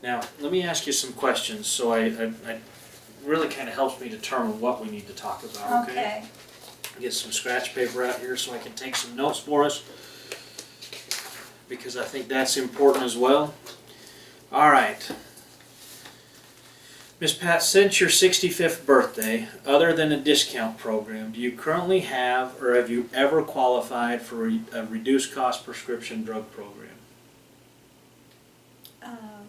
Now, let me ask you some questions, so I really kind of helps me determine what we need to talk about, okay? Okay. Get some scratch paper out here so I can take some notes for us, because I think that's important as well. All right. Miss Pat, since your 65th birthday, other than a discount program, do you currently have or have you ever qualified for a reduced cost prescription drug program?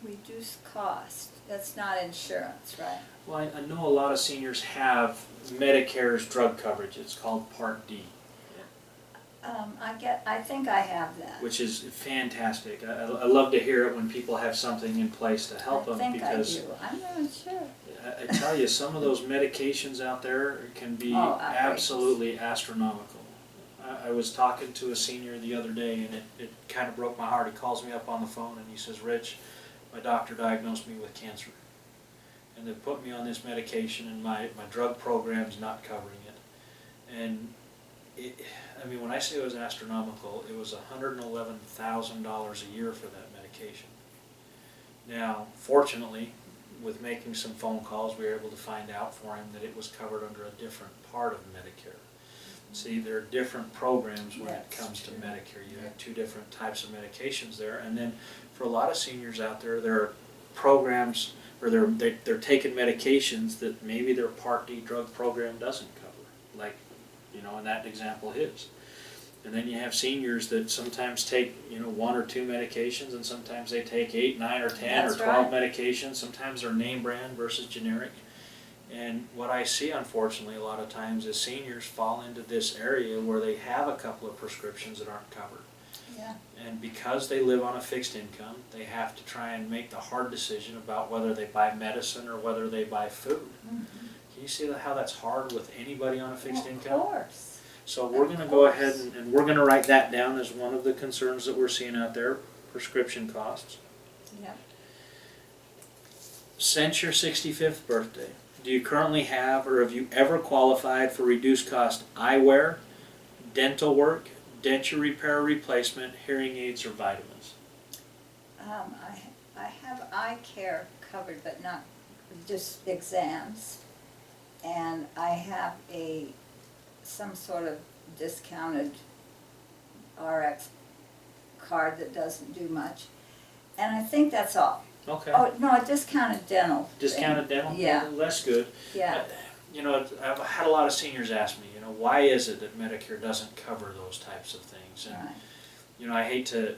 Reduced cost, that's not insurance, right? Well, I know a lot of seniors have Medicare's drug coverage. It's called Part D, I think I have that. which is fantastic. I love to hear it when people have something in place to help them, I think because I do, I'm not sure. I tell you, some of those medications out there can be outrageous. absolutely astronomical. I was talking to a senior the other day, and it kind of broke my heart. He calls me up on the phone and he says, "Rich, my doctor diagnosed me with cancer, and they've put me on this medication, and my drug program's not covering it." And I mean, when I say it was astronomical, it was $111,000 a year for that medication. Now, fortunately, with making some phone calls, we were able to find out for him that it was covered under a different part of Medicare. See, there are different programs when it comes to Medicare. You have two different types of medications there, and then for a lot of seniors out there, there are programs, or they're taking medications that maybe their Part D drug program doesn't cover, like, you know, in that example his. And then you have seniors that sometimes take, you know, 1 or 2 medications, and sometimes they take 8, 9, or 10, That's or 12 right. medications. Sometimes they're name brand versus generic. And what I see, unfortunately, a lot of times is seniors fall into this area where they have a couple of prescriptions that aren't covered. Yeah. And because they live on a fixed income, they have to try and make the hard decision about whether they buy medicine or whether they buy food. Mm-hmm. Can you see how that's hard with anybody on a fixed income? Of course. So we're going to go ahead and we're going to write that down as one of the concerns that we're seeing out there, prescription costs. Yep. Since your 65th birthday, do you currently have or have you ever qualified for reduced cost eyewear, dental work, denture repair or replacement, hearing aids, or vitamins? I have eye care covered, but not just exams. And I have some sort of discounted RX card that doesn't do much. And I think that's all. Okay. Oh, no, a discounted dental. Discounted dental? Yeah. Well, that's good. Yeah. You know, I've had a lot of seniors ask me, you know, why is it that Medicare doesn't cover those types of things? And, Right. you know, I hate to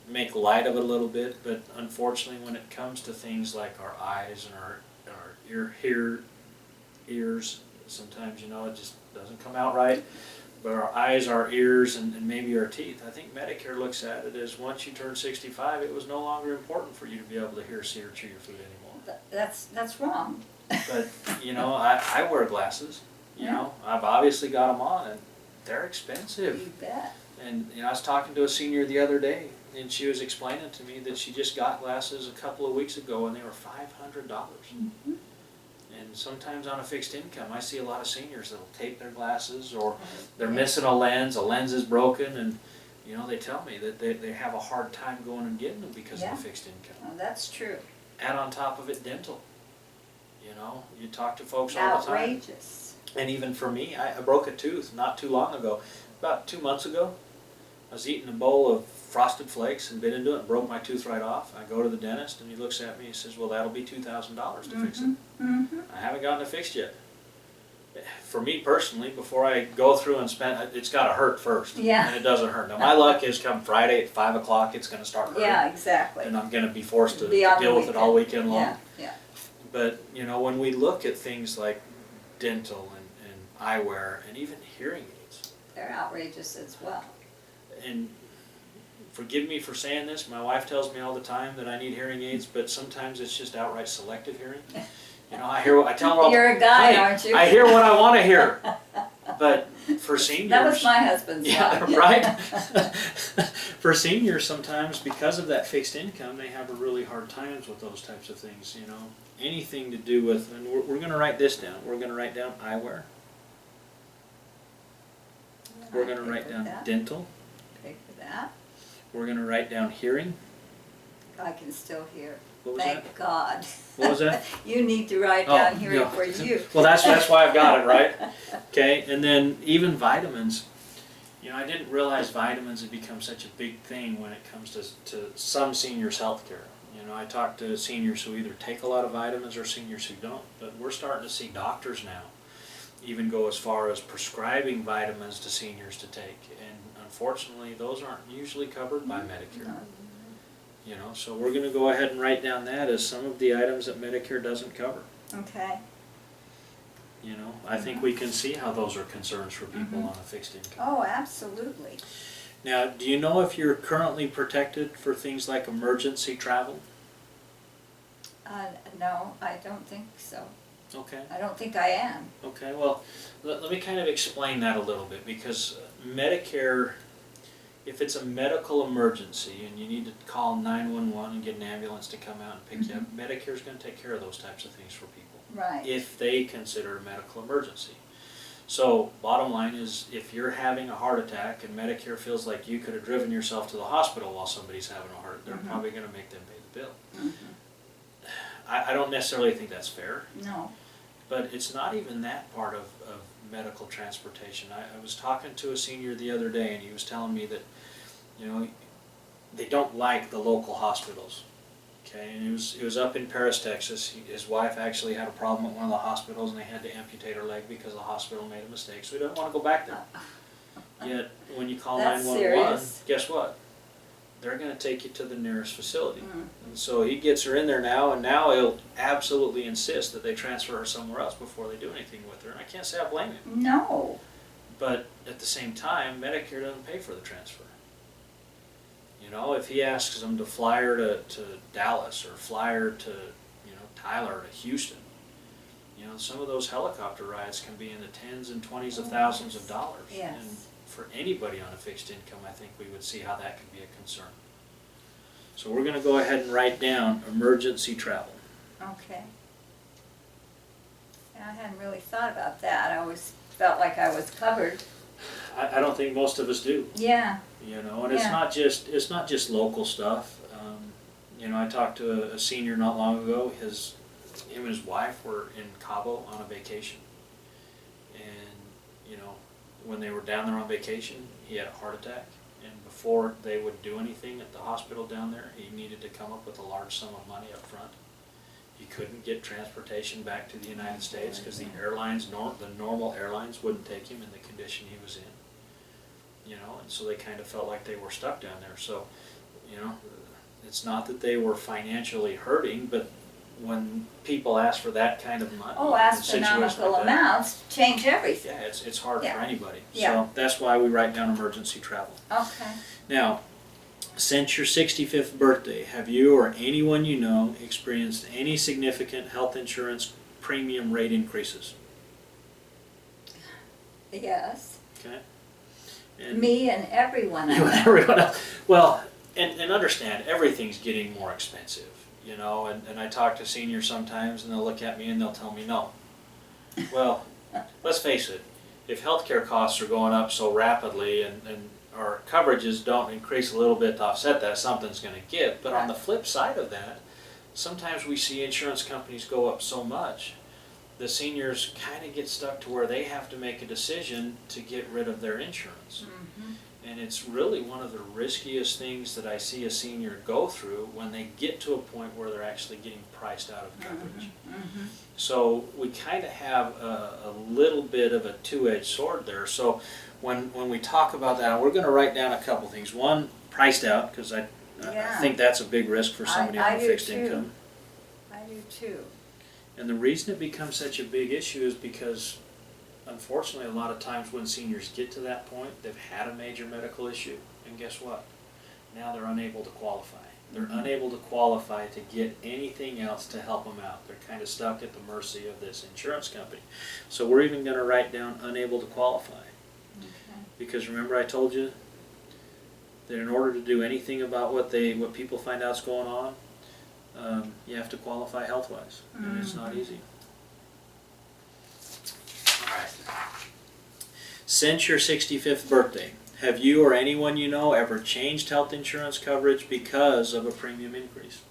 make light of it a little bit, but unfortunately when it comes to things like our eyes and our ears, sometimes, you know, it just doesn't come out right. But our eyes, our ears, and maybe our teeth, I think Medicare looks at it as once you turn 65, it was no longer important for you to be able to hear, see, or chew your food anymore. That's wrong. But, you know, I wear glasses, you know, I've obviously got them on, and they're expensive. You bet. And, you know, I was talking to a senior the other day, and she was explaining to me that she just got glasses a couple of weeks ago, and they were $500. Mm-hmm. And sometimes on a fixed income, I see a lot of seniors that'll tape their glasses, or they're missing a lens is broken, and, you know, they tell me that they have a hard time going and getting them because of the fixed income. Oh, that's true. Add on top of it dental. You know, you talk to folks all the time. Outrageous. And even for me, I broke a tooth not too long ago. About 2 months ago, I was eating a bowl of Frosted Flakes and bit into it and broke my tooth right off. I go to the dentist and he looks at me and says, "Well, that'll be $2,000 to fix it." Mm-hmm. I haven't gotten it fixed yet. For me personally, before I go through and spend, it's got to hurt first. Yeah. And it doesn't hurt. Now, my luck is come Friday at 5 o'clock, it's going to start hurting. Yeah, exactly. And I'm going to be forced to Be on the deal with it all weekend long. Yeah, yeah. But, you know, when we look at things like dental and eyewear and even hearing aids, They're outrageous as well. and forgive me for saying this, my wife tells me all the time that I need hearing aids, but sometimes it's just outright selective hearing. You know, I tell her all You're a guy, "Honey, aren't you?" I hear what I want to hear. But for seniors... That was my husband's Yeah, line. right? For seniors, sometimes, because of that fixed income, they have a really hard times with those types of things, you know. Anything to do with, and we're going to write this down. We're going to write down eyewear. We're going to write down dental. Pay for that. We're going to write down hearing. I can still hear. What was that? Thank God. What was that? You need to write Oh, down here yeah. for you. Well, that's why I've got it, right? Okay, and then even vitamins. You know, I didn't realize vitamins had become such a big thing when it comes to some seniors' health care. You know, I talk to seniors who either take a lot of vitamins or seniors who don't, but we're starting to see doctors now even go as far as prescribing vitamins to seniors to take, and unfortunately those aren't usually covered by Medicare. No. You know, so we're going to go ahead and write down that as some of the items that Medicare doesn't cover. Okay. You know, I think we can see how those are concerns for people on a fixed income. Oh, absolutely. Now, do you know if you're currently protected for things like emergency travel? No, I don't think so. Okay. I don't think I am. Okay, well, let me kind of explain that a little bit, because Medicare, if it's a medical emergency and you need to call 911 and get an ambulance to come out and pick you up, Medicare's going to take care of those types of things for people. Right. If they consider a medical emergency. So, bottom line is, if you're having a heart attack and Medicare feels like you could have driven yourself to the hospital while somebody's having a heart, they're probably going to make them pay the bill. I don't necessarily think that's fair. No. But it's not even that part of medical transportation. I was talking to a senior the other day, and he was telling me that, you know, they don't like the local hospitals. Okay, and it was up in Paris, Texas. His wife actually had a problem at one of the hospitals, and they had to amputate her leg because the hospital made a mistake. So he doesn't want to go back there. Yet when you call That's 911, serious. guess what? They're going to take you to the nearest facility. And so he gets her in there now, and now he'll absolutely insist that they transfer her somewhere else before they do anything with her. And I can't say I blame him. No. But at the same time, Medicare doesn't pay for the transfer. You know, if he asks them to fly her to Dallas or fly her to, you know, Tyler to Houston, you know, some of those helicopter rides can be in the tens and twenties of thousands of dollars. Yes. And for anybody on a fixed income, I think we would see how that could be a concern. So we're going to go ahead and write down emergency travel. Okay. I hadn't really thought about that. I always felt like I was covered. I don't think most of us do. Yeah. You know, and it's not just local stuff. You know, I talked to a senior not long ago. Him and his wife were in Cabo on a vacation, and you know, when they were down there on vacation, he had a heart attack. And before they would do anything at the hospital down there, he needed to come up with a large sum of money up front. He couldn't get transportation back to the United States because the airlines, the normal airlines, wouldn't take him in the condition he was in. You know, and so they kind of felt like they were stuck down there. So, you know, it's not that they were financially hurting, but when people ask for that kind of money, Oh, in a situation astronomical like that, amounts change everything. yeah, it's hard Yeah. for anybody. Yeah. So that's why we write down emergency travel. Okay. Now, since your 65th birthday, have you or anyone you know experienced any significant health insurance premium rate increases? Yes. Okay. And Me and everyone I you and know. everyone else. Well, and understand, everything's getting more expensive, you know, and I talk to seniors sometimes and they'll look at me and they'll tell me no. Well, let's face it, if healthcare costs are going up so rapidly and our coverages don't increase a little bit to offset that, something's going to give. But on the flip side of that, sometimes we see insurance companies go up so much, the seniors kind of get stuck to where they have to make a decision to get rid of their insurance. And it's really one of the riskiest things that I see a senior go through when they get to a point where they're actually getting priced out of coverage. So we kind of have a little bit of a two-edged sword there. So when we talk about that, we're going to write down a couple things. One, priced out, because I think that's a big risk for somebody on a fixed income. I do too. And the reason it becomes such a big issue is because, unfortunately, a lot of times when seniors get to that point, they've had a major medical issue, and guess what? Now they're unable to qualify. They're unable to qualify to get anything else to help them out. They're kind of stuck at the mercy of this insurance company. So we're even going to write down unable to qualify. Because remember I told you that in order to do anything about what people find out's going on, you have to qualify health-wise, and it's not easy. All right. Since your 65th birthday, have you or anyone you know ever changed health insurance coverage because of a premium increase?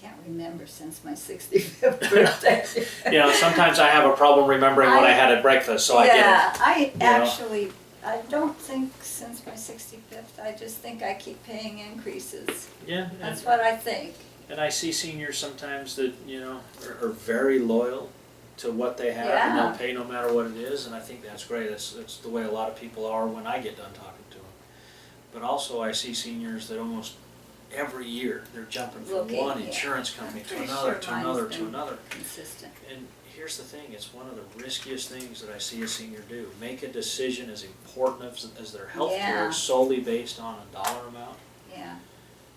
can't remember since my 65th birthday. You know, sometimes I have a problem remembering what I had at breakfast, so I get it. Yeah, I You know? actually, I don't think since my 65th, I just think I keep paying increases. Yeah. That's what I think. And I see seniors sometimes that, you know, are very loyal to what they have, and Yeah. they'll pay no matter what it is, and I think that's great. That's the way a lot of people are when I get done talking to them. But also I see seniors that almost every year, they're jumping from Looking, one yeah. insurance company to Pretty another, sure to mine's another, to been another. Consistent. And here's the thing, it's one of the riskiest things that I see a senior do. Make a decision as important as their health care Yeah. solely based on a dollar amount, Yeah,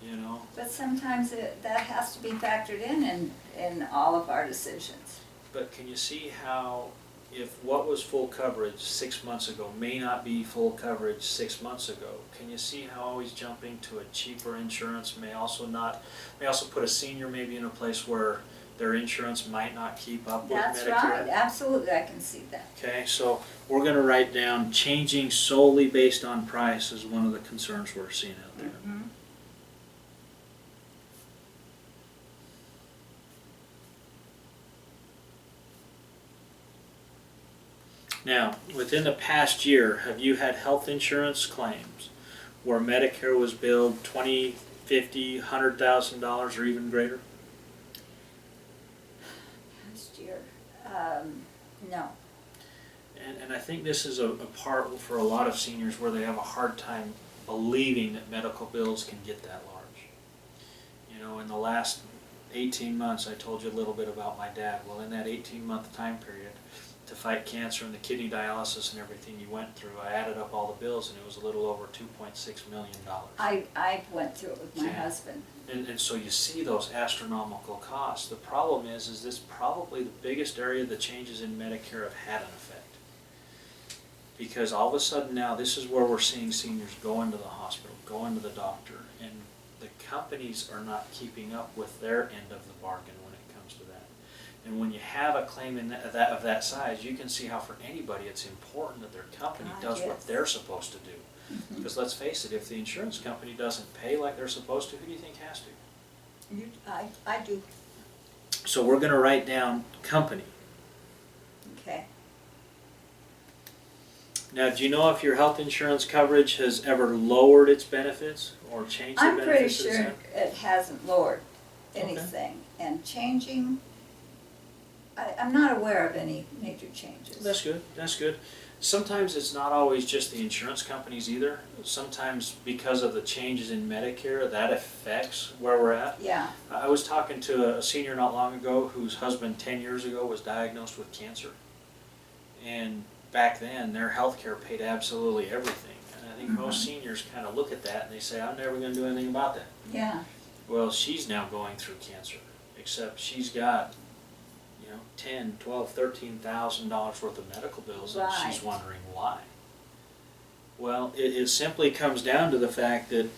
you know? but sometimes that has to be factored in all of our decisions. But can you see how if what was full coverage 6 months ago may not be full coverage 6 months ago? Can you see how always jumping to a cheaper insurance may also put a senior maybe in a place where their insurance might not keep up with That's Medicare? right, absolutely, I can see that. Okay, so we're gonna write down changing solely based on price is one of the concerns we're seeing out there. Mhm. Now, within the past year, have you had health insurance claims where Medicare was billed $20,000, $50,000, $100,000 or even greater? Past year, no. And I think this is a part for a lot of seniors where they have a hard time believing that medical bills can get that large. You know, in the last 18 months, I told you a little bit about my dad. Well, in that 18-month time period, to fight cancer and the kidney dialysis and everything you went through, I added up all the bills and it was a little over $2.6 million. I went through it with my Okay. husband. And so you see those astronomical costs. The problem is this probably the biggest area the changes in Medicare have had an effect. Because all of a sudden now, this is where we're seeing seniors go into the hospital, go into the doctor, and the companies are not keeping up with their end of the bargain when it comes to that. And when you have a claim of that size, you can see how for anybody it's important that their company God, does what yes. they're supposed to do. Mhm. Because let's face it, if the insurance company doesn't pay like they're supposed to, who do you think has to? I do. So we're going to write down company. Okay. Now, do you know if your health insurance coverage has ever lowered its benefits or changed the I'm pretty benefits? sure it's it hasn't lowered Okay. anything. And changing, I'm not aware of any major changes. That's good. That's good. Sometimes it's not always just the insurance companies either. Sometimes because of the changes in Medicare, that affects where we're at. Yeah, I was talking to a senior not long ago whose husband 10 years ago was diagnosed with cancer. And back then, their health care paid absolutely everything. And I think most seniors kind of look at that and they say, I'm never going to do anything about that. yeah. Well, she's now going through cancer, except she's got, you know, $10,000, $12,000, $13,000 worth of medical bills, and she's Right. wondering why. Well, it simply comes down to the fact that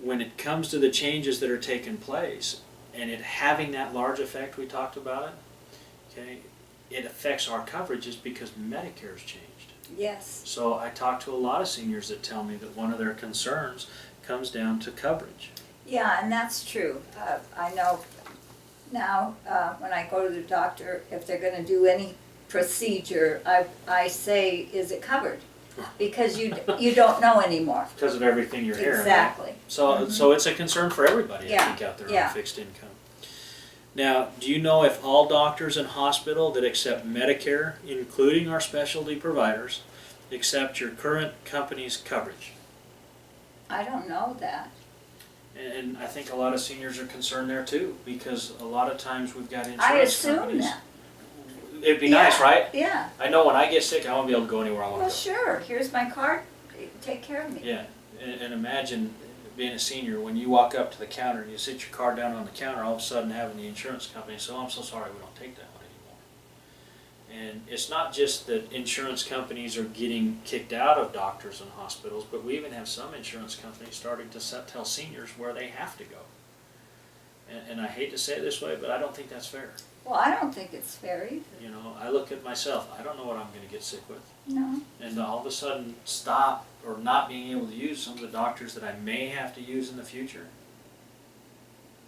when it comes to the changes that are taking place, and it having that large effect we talked about it, okay, it affects our coverages because Medicare's changed. Yes. So I talk to a lot of seniors that tell me that one of their concerns comes down to coverage. Yeah, and that's true. I know now when I go to the doctor, if they're going to do any procedure, I say, is it covered? Because you don't know anymore. Because of everything you're hearing. Right? Exactly. So it's a concern for everybody, I Yeah, think, out there yeah. on fixed income. Now, do you know if all doctors and hospital that accept Medicare, including our specialty providers, accept your current company's coverage? I don't know that. And I think a lot of seniors are concerned there too, because a lot of times we've got insurance I assume companies. that. It'd be nice, right? Yeah. I know when I get sick, I want to be able to go anywhere I want Well, to go. sure. Here's my card. Take care of me. Yeah, and imagine being a senior, when you walk up to the counter and you sit your card down on the counter, all of a sudden having the insurance company say, oh, I'm so sorry, we don't take that one anymore. And it's not just that insurance companies are getting kicked out of doctors and hospitals, but we even have some insurance companies starting to tell seniors where they have to go. And I hate to say it this way, but I don't think that's fair. Well, I don't think it's fair either. You know, I look at myself, I don't know what I'm going to get sick with. No. And all of a sudden stop or not being able to use some of the doctors that I may have to use in the future.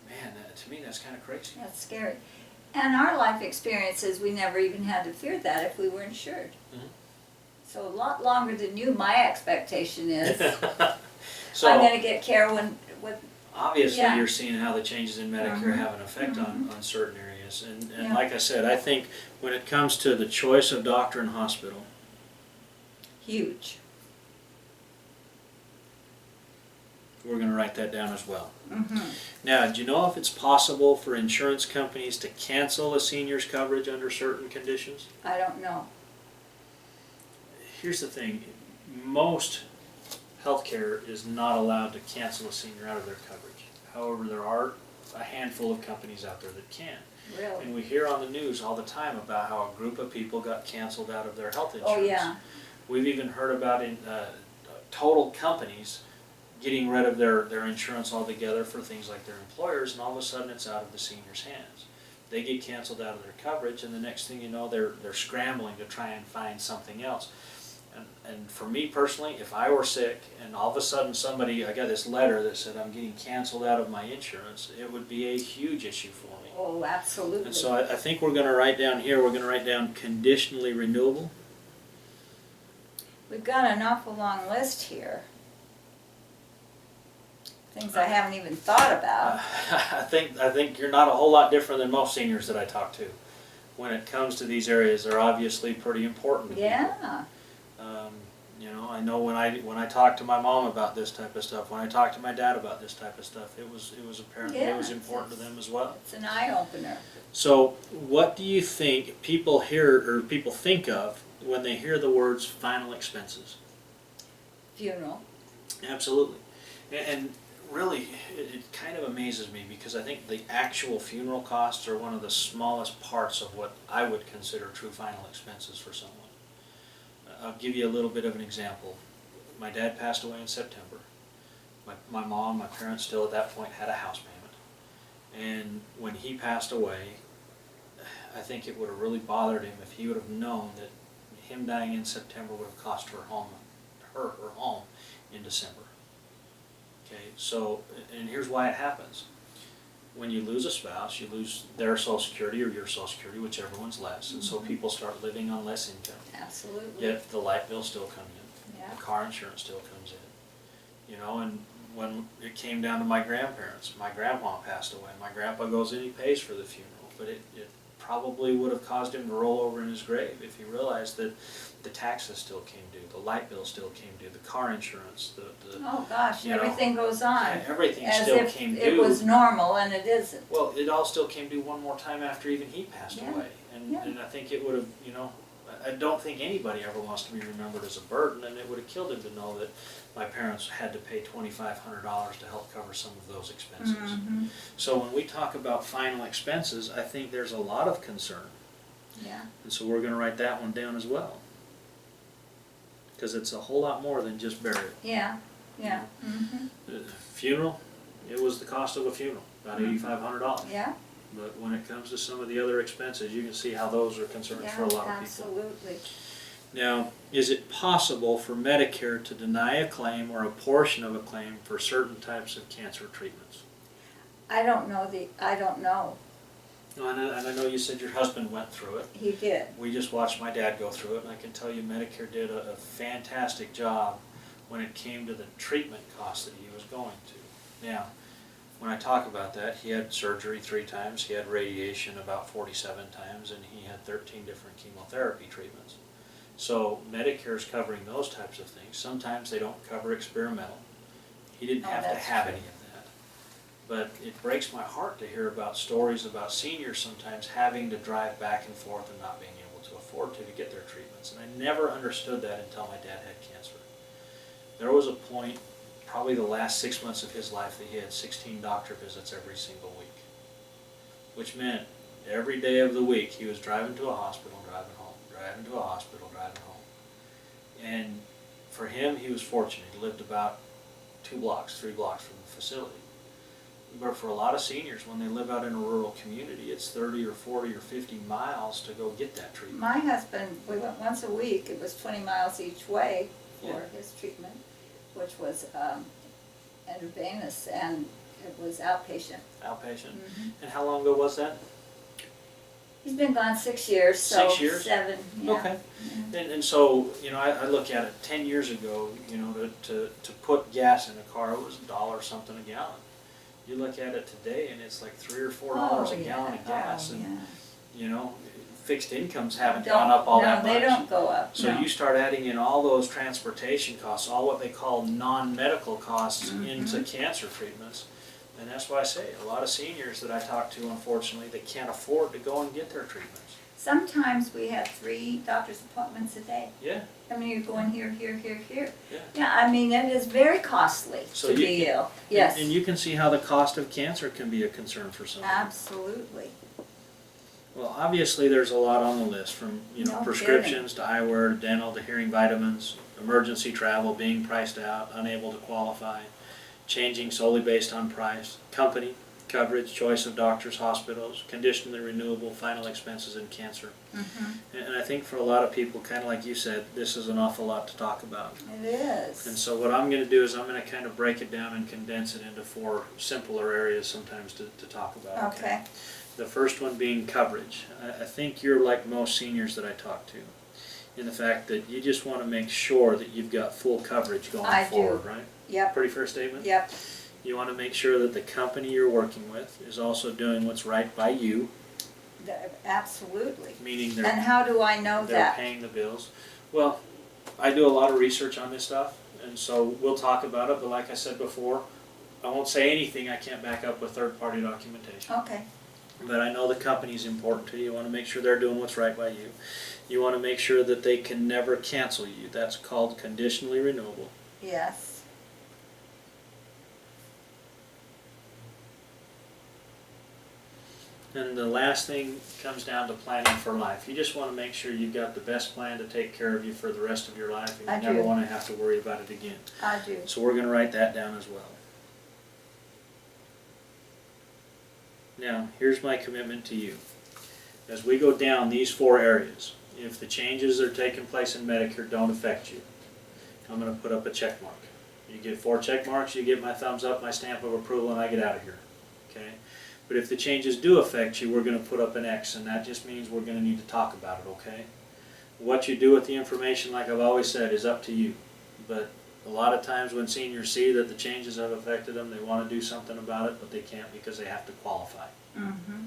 Man, to me, that's kind of crazy. That's scary. And our life experiences, we never even had to fear that if we were insured. Mhm. So a lot longer than you, my expectation is So I'm gonna get care with, obviously, yeah. you're seeing how the changes in Medicare Mhm. have an effect Mhm. on certain areas. And Yeah. like I said, I think when it comes to the choice of doctor and hospital, huge. we're going to write that down as well. Mm-hmm. Now, do you know if it's possible for insurance companies to cancel a senior's coverage under certain conditions? I don't know. Here's the thing, most healthcare is not allowed to cancel a senior out of their coverage. However, there are a handful of companies out there that can. Really? And we hear on the news all the time about how a group of people got canceled out of their health insurance. Oh, yeah. We've even heard about total companies getting rid of their insurance altogether for things like their employers, and all of a sudden it's out of the senior's hands. They get canceled out of their coverage, and the next thing you know, they're scrambling to try and find something else. And for me personally, if I were sick and all of a sudden I got this letter that said I'm getting canceled out of my insurance, it would be a huge issue for me. Oh, absolutely. And so I think we're going to write down here, we're going to write down conditionally renewable. We've got an awful long list here. Things I haven't even thought about. I think you're not a whole lot different than most seniors that I talk to. When it comes to these areas, they're obviously pretty important to people. Yeah. You know, I know when I talk to my mom about this type of stuff, when I talk to my dad about this type of stuff, it was apparent it was important to them as well. It's an eye-opener. So, what do you think people hear or people think of when they hear the words final expenses? Funeral. Absolutely. And really, it kind of amazes me because I think the actual funeral costs are one of the smallest parts of what I would consider true final expenses for someone. I'll give you a little bit of an example. My dad passed away in September. My mom, my parents still at that point had a house payment. And when he passed away, I think it would have really bothered him if he would have known that him dying in September would have cost her home in December. Okay, so, and here's why it happens. When you lose a spouse, you lose their Social Security or your Social Security, whichever one's less, and so people start living on less income. Absolutely. Yet the light bill still comes in, Yeah. the car insurance still comes in. You know, and when it came down to my grandparents, my grandma passed away. My grandpa goes in, he pays for the funeral, but it probably would have caused him to roll over in his grave if he realized that the taxes still came due, the light bill still came due, the car insurance, Oh gosh, you know, everything goes on. yeah, everything as still if came due. it was normal, and it isn't. Well, it all still came due one more time after even he passed Yeah. away. And, Yeah. and I think it would have, you know, I don't think anybody ever wants to be remembered as a burden, and it would have killed him to know that my parents had to pay $2,500 to help cover some of those expenses. Mm-hmm. So when we talk about final expenses, I think there's a lot of concern. Yeah. And so we're going to write that one down as well. Because it's a whole lot more than just burial. Yeah. Yeah. Mm-hmm. Funeral, it was the cost of a funeral, about $8,500. Yeah. But when it comes to some of the other expenses, you can see how those are concerns Yeah. for a lot of people. Absolutely. Now, is it possible for Medicare to deny a claim or a portion of a claim for certain types of cancer treatments? I don't know. No, and I know you said your husband went through it. He did. We just watched my dad go through it, and I can tell you Medicare did a fantastic job when it came to the treatment costs that he was going to. Now, when I talk about that, he had surgery 3 times, he had radiation about 47 times, and he had 13 different chemotherapy treatments. So Medicare's covering those types of things. Sometimes they don't cover experimental. He didn't have to have true. any of that. But it breaks my heart to hear about stories about seniors sometimes having to drive back and forth and not being able to afford to get their treatments. And I never understood that until my dad had cancer. There was a point, probably the last 6 months of his life, that he had 16 doctor visits every single week. Which meant every day of the week he was driving to a hospital, driving home, driving to a hospital, driving home. And for him, he was fortunate. He lived about 3 blocks from the facility. But for a lot of seniors, when they live out in a rural community, it's 30 or 40 or 50 miles to go get that treatment. My husband, we went once a week. It was 20 miles each way for Yeah. his treatment, which was intravenous, and It was outpatient. Outpatient? Mhm. And how long ago was that? He's been gone 6 years, so 6 years? 7, yeah. Okay. Yeah. And so, I look at it, 10 years ago, to put gas in a car, it was $1 something a gallon. You look at it today and it's like $3 or $4 a gallon of gas. And, fixed incomes haven't gone up all that much. No, they don't go up, So no. you start adding in all those transportation costs, all what they call non-medical costs into cancer treatments. And that's why I say, a lot of seniors that I talk to, unfortunately, they can't afford to go and get their treatments. Sometimes we have 3 doctor's appointments a day. Yeah. I mean, you're going here, here, here, here. Yeah. Yeah, I mean, it is very costly So to you be can- ill. Yes, And you can see how the cost of cancer can be a concern for someone. absolutely. Well, obviously, there's a lot on the list, from, No prescriptions to eyewear, to dental, to hearing vitamins, emergency travel, being priced out, unable to qualify, changing solely based on price, company, coverage, choice of doctors, hospitals, conditionally renewable, final expenses, and cancer. And I think for a lot of people, kind of like you said, this is an awful lot to talk about. It is. And so what I'm going to do is I'm going to kind of break it down and condense it into 4 simpler areas sometimes to talk about. Okay. The first one being coverage. I think you're like most seniors that I talk to, in the fact that you just want to make sure that you've got full coverage going I do. forward, right? Yep, Pretty fair statement? yep. You want to make sure that the company you're working with is also doing what's right by you, Absolutely. meaning And they're how do I know that? paying the bills. Well, I do a lot of research on this stuff, and so we'll talk about it, but like I said before, I won't say anything I can't back up with third-party documentation. Okay, But I know the company's important to you. You want to make sure they're doing what's right by you. You want to make sure that they can never cancel you. That's called conditionally renewable. yes. And the last thing comes down to planning for life. You just want to make sure you've got the best plan to take care of you for the rest of your life, and I you never do. want to have to worry about it again. I do. So we're going to write that down as well. Now, here's my commitment to you. As we go down these 4 areas, if the changes that are taking place in Medicare don't affect you, I'm going to put up a check mark. You get 4 check marks, you get my thumbs up, my stamp of approval, and I get out of here. Okay? But if the changes do affect you, we're going to put up an X, and that just means we're going to need to talk about it, okay? What you do with the information, like I've always said, is up to you. But a lot of times when seniors see that the changes have affected them, they want to do something about it, but they can't because they have to qualify. Mm-hmm.